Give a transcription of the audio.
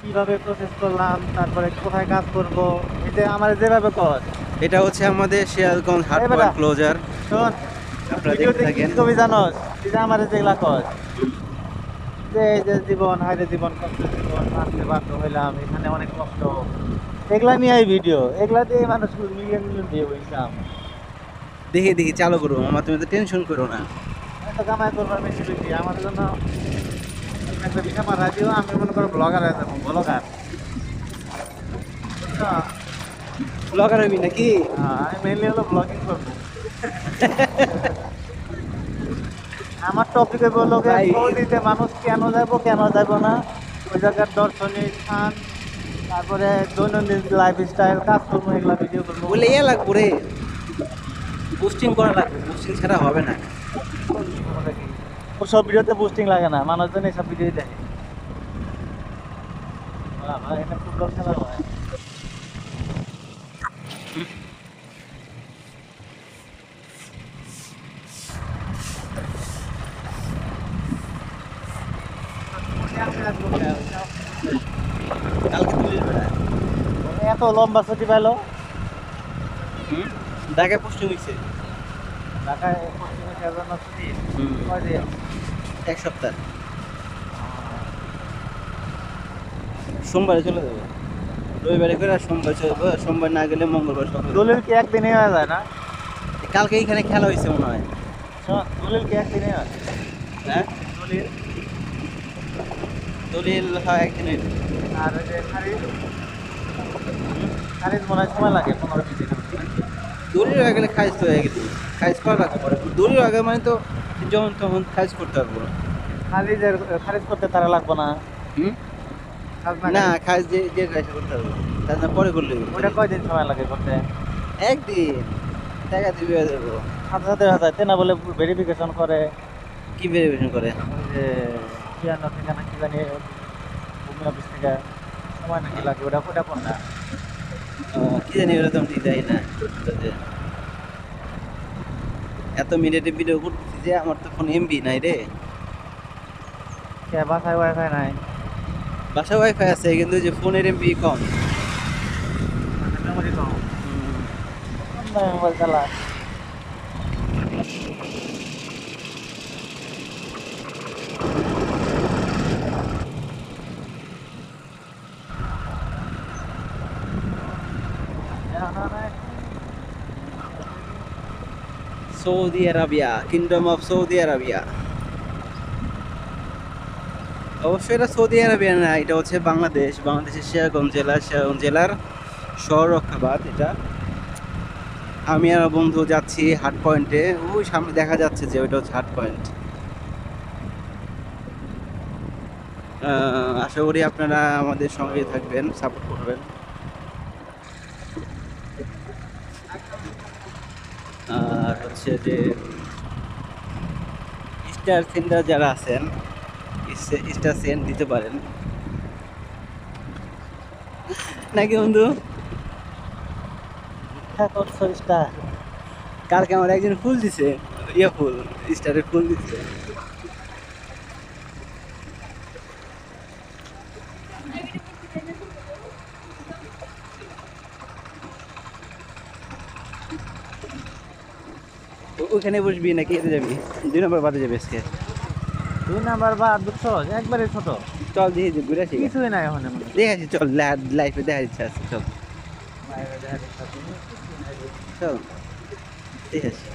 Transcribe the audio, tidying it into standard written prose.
কিভাবে প্রসেস করলাম, তারপরে কোথায় কাজ করব, এটা আমার যেভাবে কর। এটা হচ্ছে আমাদের সিরাজগঞ্জ হাট এই বেটা পয়েন্ট ক্লোজার। শোন, আপনারা দেখতে ভিডিওতে কি থাকেন। কবি জানোস, তুই যে আমার যেগুলা কর, যে এই যে জীবন হাইরে জীবন কষ্ট জীবন আনতে বাধ্য হইলাম, এখানে অনেক কষ্ট, এগুলা নিয়ে এই ভিডিও, এগুলা দিয়ে মানুষ মিলিয়ন মিলিয়ন ভিউ ইনকাম। দেখি দেখি চালু করো মামা, তুমি তো টেনশন করো না। এত কামাই করবার বেশি বেশি আমাদের জন্য একটা বিষয় পাঠা দিও, আমি মনে করো ব্লগার হয়ে যাবো, ব্লগার। ব্লগার হবি নাকি? আমি মেনলি হলো ব্লগিং করবো। আমার টপিক হইব লোকে ভাই। সৌদিতে মানুষ কেন যাবো কেন যাবো না, ওই জায়গার দর্শনীয় স্থান, তারপরে দৈনন্দিন লাইফ স্টাইল কাজকর্ম, এগুলা ভিডিও করবো। বলে ইয়ে লাগবো রে, বুস্টিং করা লাগবে, বুস্টিং ছাড়া হবে না। ওর সব ভিডিওতে বুস্টিং লাগে না, মানুষজন এইসব ভিডিও দেখে। ভাই এটা ফুটবল খেলা হয়। কালকে তুলির বেড়া। এত লম্বা ছুটি পাইলো ঢাকায় পোস্টিং হয়েছে। ঢাকায় পশ্চিমে জন্য ছুটি কয়দিন? এক সপ্তাহ। সোমবারে চলে যাবে, রবিবারে করে আর সোমবার চলে যাবো, সোমবার না গেলে মঙ্গলবার সকালে। দলিল কি একদিনে হয়ে যায় না? কালকে এইখানে খেলা হয়েছে মনে হয়। শোন, দলিল কি একদিনে হয়? হ্যাঁ, দলিল দলিল হয় একদিনে। আর ওই যে খারিজ, খারিজ মনে হয় সময় লাগে 15-20 দিন। দলিল হয়ে গেলে খাইজ তো হয়ে গেছে, খাইজ করা লাগবে পরে। দলিল আগে মানে তো যখন তখন খাইজ করতে পারবো। খারিজের খারিজ করতে তারা লাগবে না। হুম, কাজ না খারিজ। খাইজ যে যে খাইজ করতে পারবো, তার জন্য পরে করলে হবে। ওইটা কয়দিন সময় লাগে করতে? একদিন টাকা দিবে দেবো। সাথে সাথে হয়ে যায়, না বলে ভেরিফিকেশন করে। কি ভেরিফিকেশন করে? ওই যে পিয়ানো থেকে না কি জানি, ভূমি অফিস থেকে সময় নাকি লাগে, ওটা ওটা কোনটা? কি জানি, ওরা তো আমি ঠিক জানি না। এত মিনিটে ভিডিও করতেছি যে আমার তো ফোন এমবি নাই রে। কে বাসায় ওয়াইফাই নাই? বাসায় ওয়াইফাই আছে কিন্তু যে ফোনের এমবি কম। মানে মেমোরি কম। মোবাইল চালা। Saudi Arabia, kingdom of Saudi Arabia. অবশ্যই এটা সৌদি আরবিয়া না, এটা হচ্ছে বাংলাদেশ, বাংলাদেশের সিরাজগঞ্জ জেলা, সিরাজগঞ্জ জেলার শহর রক্ষাবাদ এটা। আমি আর বন্ধু যাচ্ছি হাট পয়েন্টে, ওই সামনে দেখা যাচ্ছে যে ওইটা হচ্ছে হাট পয়েন্ট। আশা করি আপনারা আমাদের সঙ্গে থাকবেন, সাপোর্ট করবেন। আর হচ্ছে যে স্টার সেন্টার যারা আছেন, স্টার সেন্ট দিতে পারেন নাকি বন্ধু? করছটা কালকে আমার একজন ফুল দিছে, ইয়ে ফুল, স্টারের ফুল দিছে। ওখানে বসবি নাকি এতে যাবি? 2 নম্বর বাদে যাবে আজকে। 2 নাম্বার বা দুশো একবারে ছোট, চল দেখি যে ঘুরে আসি। কিছুই নাই ওখানে। দেখে আসি, চল লাইফে দেখা ইচ্ছা আছে, চল চল দেখে আসি।